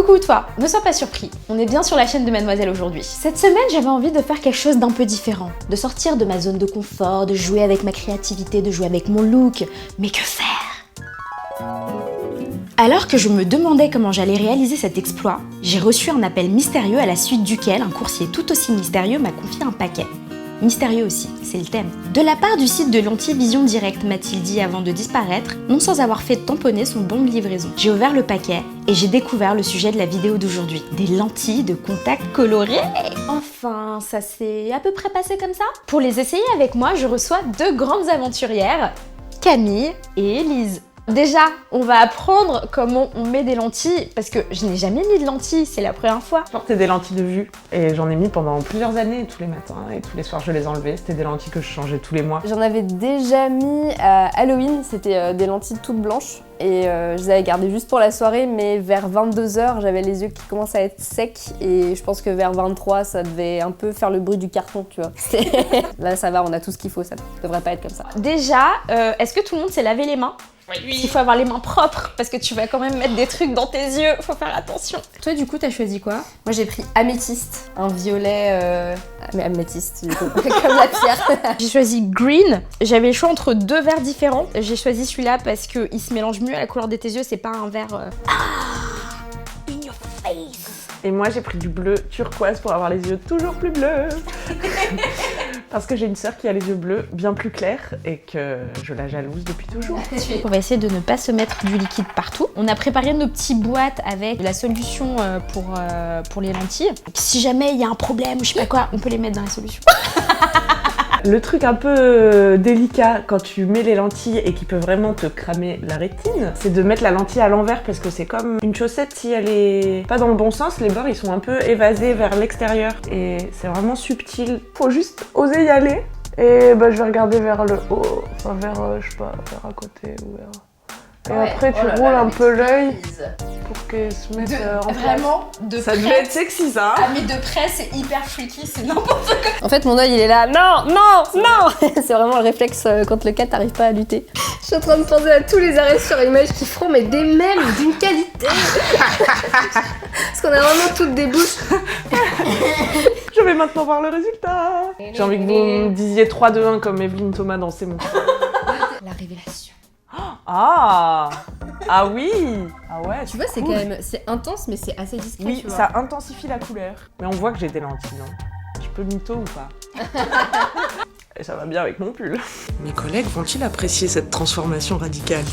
Coucou toi, ne sois pas surpris, on est bien sur la chaîne de Mademoiselle aujourd'hui. Cette semaine, j'avais envie de faire quelque chose d'un peu différent, de sortir de ma zone de confort, de jouer avec ma créativité, de jouer avec mon look, mais que faire? Alors que je me demandais comment j'allais réaliser cet exploit, j'ai reçu un appel mystérieux à la suite duquel un coursier tout aussi mystérieux m'a confié un paquet. Mystérieux aussi, c'est le thème. De la part du site de lentilles Vision Direct, m'a-t-il dit avant de disparaître, non sans avoir fait tamponner son bon de livraison. J'ai ouvert le paquet et j'ai découvert le sujet de la vidéo d'aujourd'hui. Des lentilles de contact colorées. Enfin, ça s'est à peu près passé comme ça. Pour les essayer avec moi, je reçois deux grandes aventurières, Camille et Élise. Déjà, on va apprendre comment on met des lentilles, parce que je n'ai jamais mis de lentilles, c'est la première fois. Je portais des lentilles de vue et j'en ai mis pendant plusieurs années, tous les matins et tous les soirs je les enlevais. C'était des lentilles que je changeais tous les mois. J'en avais déjà mis à Halloween, c'était des lentilles toutes blanches et je les avais gardées juste pour la soirée, mais vers 22h j'avais les yeux qui commençaient à être secs et je pense que vers 23 ça devait un peu faire le bruit du carton, tu vois. Là ça va, on a tout ce qu'il faut, ça devrait pas être comme ça. Déjà, est-ce que tout le monde s'est lavé les mains? Oui. Il faut avoir les mains propres parce que tu vas quand même mettre des trucs dans tes yeux, faut faire attention. Toi du coup t'as choisi quoi? Moi j'ai pris améthyste, un violet améthyste, du coup, comme la pierre. J'ai choisi green, j'avais le choix entre deux verres différents. J'ai choisi celui-là parce qu'il se mélange mieux à la couleur de tes yeux, c'est pas un verre... in your face. Et moi j'ai pris du bleu turquoise pour avoir les yeux toujours plus bleus. Parce que j'ai une sœur qui a les yeux bleus bien plus clairs et que je la jalouse depuis toujours. On va essayer de ne pas se mettre du liquide partout. On a préparé nos petites boîtes avec la solution pour les lentilles. Si jamais il y a un problème ou je sais pas quoi, on peut les mettre dans la solution. Le truc un peu délicat quand tu mets les lentilles et qui peut vraiment te cramer la rétine, c'est de mettre la lentille à l'envers parce que c'est comme une chaussette, si elle est pas dans le bon sens, les bords ils sont un peu évasés vers l'extérieur et c'est vraiment subtil. Faut juste oser y aller et bah, je vais regarder vers le haut, enfin vers, je sais pas, vers à côté ou vers... Et ouais, après tu roules un peu l'œil pour qu'elle se mette en place. Vraiment, de ça près. devait être sexy ça. Ah mais de près c'est hyper freaky, c'est n'importe quoi. En fait mon œil il est là, non, non, non. C'est vraiment le réflexe quand le cat n'arrive pas à lutter. Je suis en train de penser à tous les arrêts sur image qui feront mais des mèmes d'une qualité. Parce qu'on a vraiment toutes des bouches. Je vais maintenant voir le résultat. J'ai envie que vous me disiez 3, 2, 1 comme Evelyne Thomas dans C'est mon. La révélation. Ah oui. Ah ouais. Tu vois c'est cool. quand même, c'est intense mais c'est assez discret. Oui, tu vois. ça intensifie la couleur. Mais on voit que j'ai des lentilles, hein. Je peux mytho ou pas? Et ça va bien avec mon pull. Mes collègues vont-ils apprécier cette transformation radicale?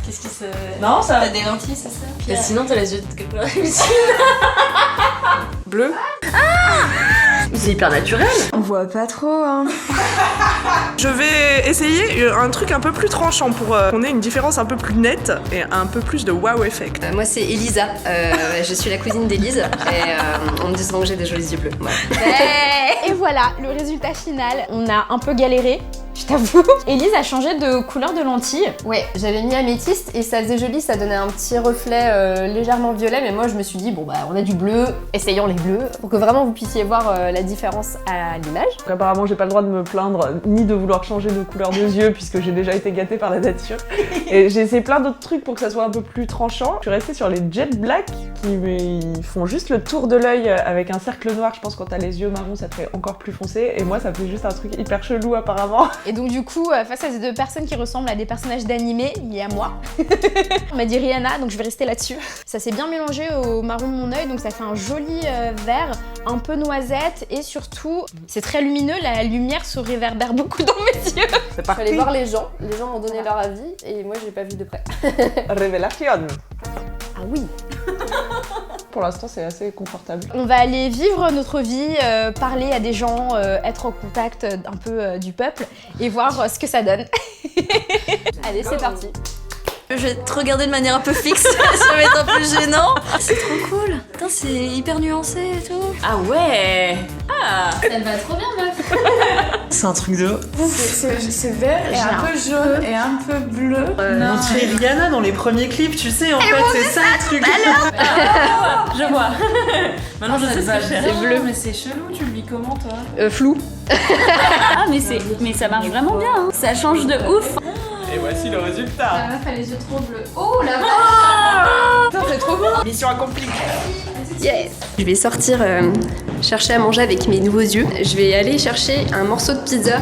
Qu'est-ce qui se... Non, ça... T'as des lentilles, c'est ça? Mais sinon, t'as les yeux de quelle couleur? Bleu. C'est hyper naturel. On voit pas trop hein. Je vais essayer un truc un peu plus tranchant pour qu'on ait une différence un peu plus nette et un peu plus de wow effect. Moi, c'est Elisa. Je suis la cousine d'Élise. Et on me dit souvent que j'ai des jolis yeux bleus. Voilà. Et voilà, le résultat final. On a un peu galéré, je t'avoue. Élise a changé de couleur de lentilles. Ouais, j'avais mis améthyste et ça faisait joli, ça donnait un petit reflet légèrement violet, mais moi je me suis dit, bon bah on a du bleu, essayons les bleus, pour que vraiment vous puissiez voir la différence à l'image. Donc, apparemment j'ai pas le droit de me plaindre ni de vouloir changer de couleur de yeux puisque j'ai déjà été gâtée par la nature. Et j'ai essayé plein d'autres trucs pour que ça soit un peu plus tranchant. Je suis restée sur les jet black qui font juste le tour de l'œil avec un cercle noir. Je pense que quand t'as les yeux marrons ça te fait encore plus foncé et moi ça fait juste un truc hyper chelou apparemment. Et donc du coup, face à ces deux personnes qui ressemblent à des personnages d'animé, il y a moi. On m'a dit Rihanna, donc je vais rester là-dessus. Ça s'est bien mélangé au marron de mon œil, donc ça fait un joli vert, un peu noisette, et surtout, c'est très lumineux, la lumière se réverbère beaucoup dans mes yeux. C'est Je suis parti. allée voir les gens m'ont donné leur avis et moi j'ai pas vu de près. Révélation. Ah oui. Pour l'instant c'est assez confortable. On va aller vivre notre vie, parler à des gens, être en contact un peu du peuple, et voir ce que ça donne. Allez c'est parti. Je vais te regarder de manière un peu fixe. Ça va être un peu gênant. C'est trop cool. Putain, c'est hyper nuancé et tout. Ah ouais. Ah. Elle va trop bien meuf. C'est un truc de ouf. C'est vert et un peu jaune et un peu bleu. On dirait Rihanna dans les premiers clips, tu sais, en fait, c'est ça le truc. Je vois. Maintenant, je sais ce que je C'est bleu, mais c'est chelou, tu le vis comment toi? Flou. Ah, mais ça marche vraiment bien. Hein. Ça change de ouf. Et voici le résultat. La meuf a les yeux trop bleus. Oh la vache. Putain, c'est trop beau. Mission accomplie. Yes. Je vais sortir chercher à manger avec mes nouveaux yeux. Je vais aller chercher un morceau de pizza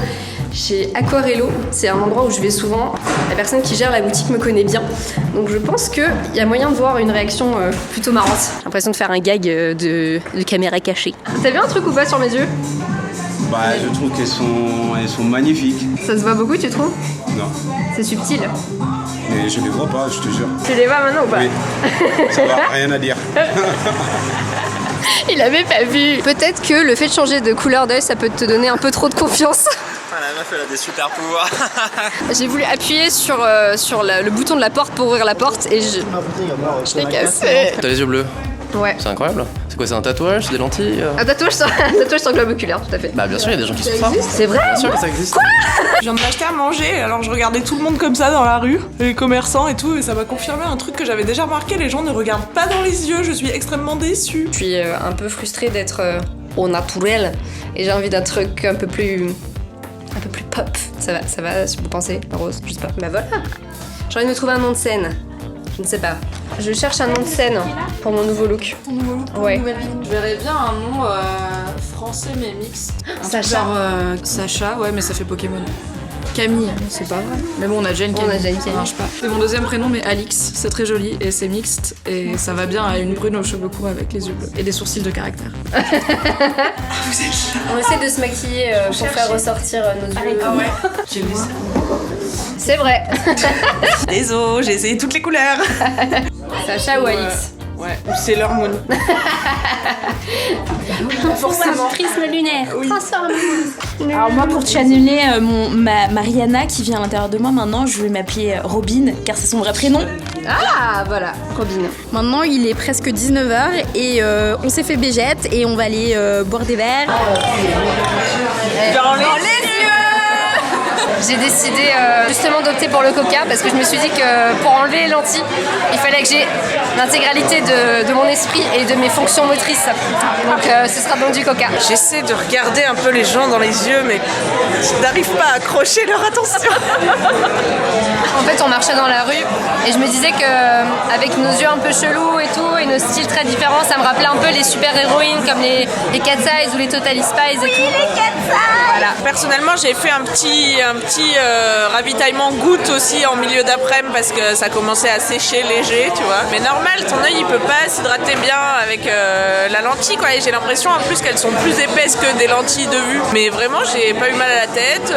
chez Aquarello. C'est un endroit où je vais souvent. La personne qui gère la boutique me connaît bien. Donc je pense qu'il y a moyen de voir une réaction plutôt marrante. J'ai l'impression de faire un gag de caméra cachée. T'as vu un truc ou pas sur mes yeux? Bah, je trouve qu'elles sont magnifiques. Ça se voit beaucoup, tu trouves? Non, C'est subtil. mais je les vois pas, je te jure. Tu les vois maintenant ou pas? Oui, ça va, rien à dire. Il avait pas vu. Peut-être que le fait de changer de couleur d'œil, ça peut te donner un peu trop de confiance. La meuf elle a des super pouvoirs. J'ai voulu appuyer sur le bouton de la porte pour ouvrir la porte et je l'ai cassé. T'as les yeux bleus. Ouais. C'est incroyable. C'est quoi, c'est un tatouage, c'est des lentilles Un tatouage sur le globe oculaire, tout à fait. Bah bien sûr, il y a des gens qui font ça. C'est vrai? Bien sûr que ça existe. Je viens de m'acheter à manger, alors je regardais tout le monde comme ça dans la rue, les commerçants et tout, et ça m'a confirmé un truc que j'avais déjà remarqué, les gens ne regardent pas dans les yeux, je suis extrêmement déçue. Je suis un peu frustrée d'être au naturel et j'ai envie d'un truc un peu plus pop. Ça va, si vous pensez, Rose, je sais pas. Bah voilà. J'ai envie de me trouver un nom de scène. Je ne sais pas. Je cherche un nom de scène pour mon nouveau look. Ton nouveau look, Ouais. nouvelle vie. Je verrais bien un nom français mais mixte. Un Sacha. truc genre Sacha, ouais, mais ça fait Pokémon. Camille, c'est pas vrai. Mais bon, on a déjà une Camille. On a déjà une Ça Camille. marche pas. C'est mon deuxième prénom, mais Alix. C'est très joli et c'est mixte. Et ça va bien à une brune aux cheveux courts avec les yeux bleus. Et des sourcils de caractère. On essaie de se maquiller pour faire ressortir nos yeux. Ah ouais. J'ai vu ça. C'est vrai. Désolé, j'ai essayé toutes les couleurs. Sacha ou Alix? Ouais, c'est leur moon. Forcément. Prisme lunaire. Alors moi, pour channeler ma Mariana qui vient à l'intérieur de moi maintenant, je vais m'appeler Robin, car c'est son vrai prénom. Ah, voilà, Robin. Maintenant, il est presque 19h et on s'est fait bégette et on va aller boire des verres. Dans les yeux. J'ai décidé justement d'opter pour le coca parce que je me suis dit que pour enlever les lentilles, il fallait que j'ai l'intégralité de mon esprit et de mes fonctions motrices. Donc ce sera donc du coca. J'essaie de regarder un peu les gens dans les yeux, mais je n'arrive pas à accrocher leur attention. En fait, on marchait dans la rue et je me disais que avec nos yeux un peu chelous et tout et nos styles très différents, ça me rappelait un peu les super-héroïnes comme les Cat Size ou les Totally Spies et tout. Les Cat Size. Voilà. Personnellement, j'ai fait un petit ravitaillement goutte aussi en milieu d'après-midi parce que ça commençait à sécher léger, tu vois. Mais normal, ton œil il peut pas s'hydrater bien avec la lentille, quoi. Et j'ai l'impression en plus qu'elles sont plus épaisses que des lentilles de vue. Mais vraiment, j'ai pas eu mal à la tête,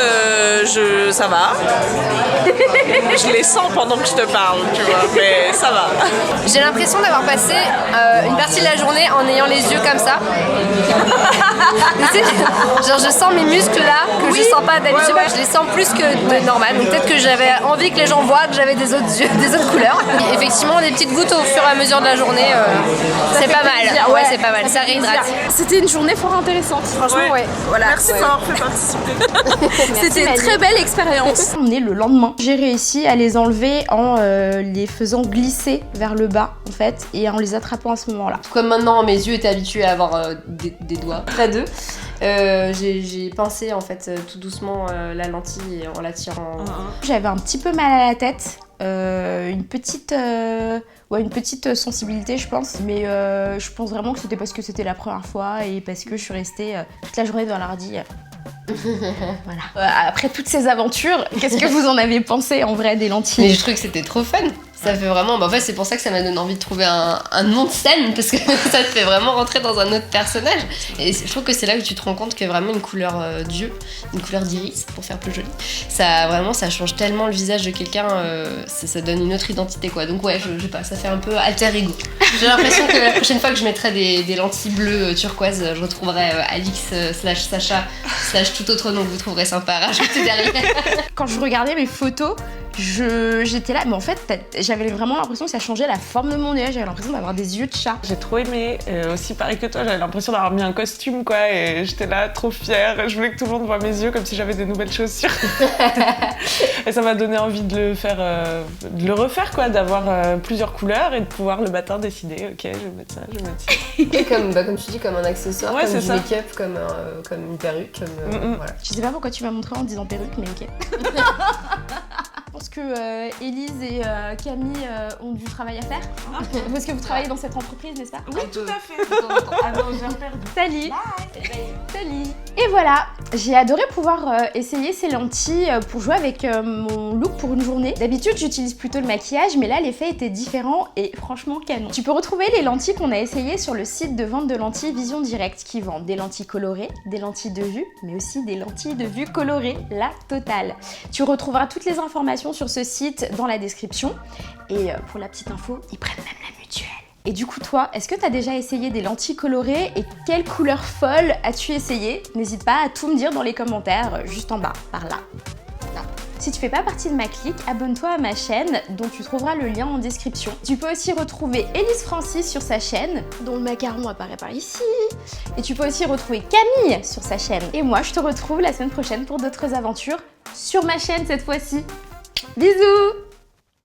ça va. Je les sens pendant que je te parle, tu vois, mais ça va. J'ai l'impression d'avoir passé une partie de la journée en ayant les yeux comme ça. Tu sais, genre je sens mes muscles là que je sens pas d'habitude. Je les sens plus que de normal. Donc peut-être que j'avais envie que les gens voient que j'avais des autres yeux, des autres couleurs. Et effectivement, des petites gouttes au fur et à mesure de la journée, c'est pas mal. Ouais, c'est pas mal. Ça réhydrate. C'était une journée fort intéressante. Franchement, ouais. Voilà. Merci de m'avoir fait participer. C'était une très belle expérience. On est le lendemain. J'ai réussi à les enlever en les faisant glisser vers le bas en fait et en les attrapant à ce moment-là. Comme maintenant mes yeux étaient habitués à avoir des doigts près d'eux, j'ai pincé en fait tout doucement la lentille en la tirant. J'avais un petit peu mal à la tête, une petite sensibilité je pense, mais je pense vraiment que c'était parce que c'était la première fois et parce que je suis restée toute la journée dans l'hardi. Voilà. Après toutes ces aventures, qu'est-ce que vous en avez pensé en vrai des lentilles? Mais je trouve que c'était trop fun. Ça fait vraiment. En fait, c'est pour ça que ça m'a donné envie de trouver un nom de scène parce que ça te fait vraiment rentrer dans un autre personnage. Et je trouve que c'est là que tu te rends compte que vraiment une couleur d'yeux, une couleur d'iris pour faire plus joli, ça change tellement le visage de quelqu'un. Ça donne une autre identité quoi. Donc ouais, je sais pas, ça fait un peu alter ego. J'ai l'impression que la prochaine fois que je mettrai des lentilles bleues turquoise, je retrouverai Alix / Sacha / tout autre nom que vous trouverez sympa à rajouter derrière. Quand je regardais mes photos, j'étais là, mais en fait, j'avais vraiment l'impression que ça changeait la forme de mon nez. J'avais l'impression d'avoir des yeux de chat. J'ai trop aimé, aussi pareil que toi, j'avais l'impression d'avoir mis un costume quoi, et j'étais là trop fière. Je voulais que tout le monde voie mes yeux comme si j'avais des nouvelles chaussures. Et ça m'a donné envie de le refaire quoi, d'avoir plusieurs couleurs et de pouvoir le matin décider, ok, je vais mettre ça, je vais mettre ça. Et comme tu dis, comme un accessoire, Ouais, comme c'est du ça. make-up, comme une perruque, voilà. Je sais pas pourquoi tu m'as montré en disant perruque, mais ok. Je pense que Élise et Camille ont du travail à faire. Parce que vous travaillez dans cette entreprise, n'est-ce pas? Oui, tout à fait. Ah non, j'ai perdu. Salut. Salut. Et voilà, j'ai adoré pouvoir essayer ces lentilles pour jouer avec mon look pour une journée. D'habitude, j'utilise plutôt le maquillage, mais là, l'effet était différent et franchement canon. Tu peux retrouver les lentilles qu'on a essayées sur le site de vente de lentilles Vision Direct qui vend des lentilles colorées, des lentilles de vue, mais aussi des lentilles de vue colorées, la totale. Tu retrouveras toutes les informations sur ce site dans la description. Et pour la petite info, ils prennent même la mutuelle. Et du coup, toi, est-ce que tu as déjà essayé des lentilles colorées et quelle couleur folle as-tu essayé? N'hésite pas à tout me dire dans les commentaires, juste en bas, par là. Si tu fais pas partie de ma clique, abonne-toi à ma chaîne dont tu trouveras le lien en description. Tu peux aussi retrouver Élise Francis sur sa chaîne, dont le macaron apparaît par ici. Et tu peux aussi retrouver Camille sur sa chaîne. Et moi, je te retrouve la semaine prochaine pour d'autres aventures sur ma chaîne cette fois-ci. Bisous!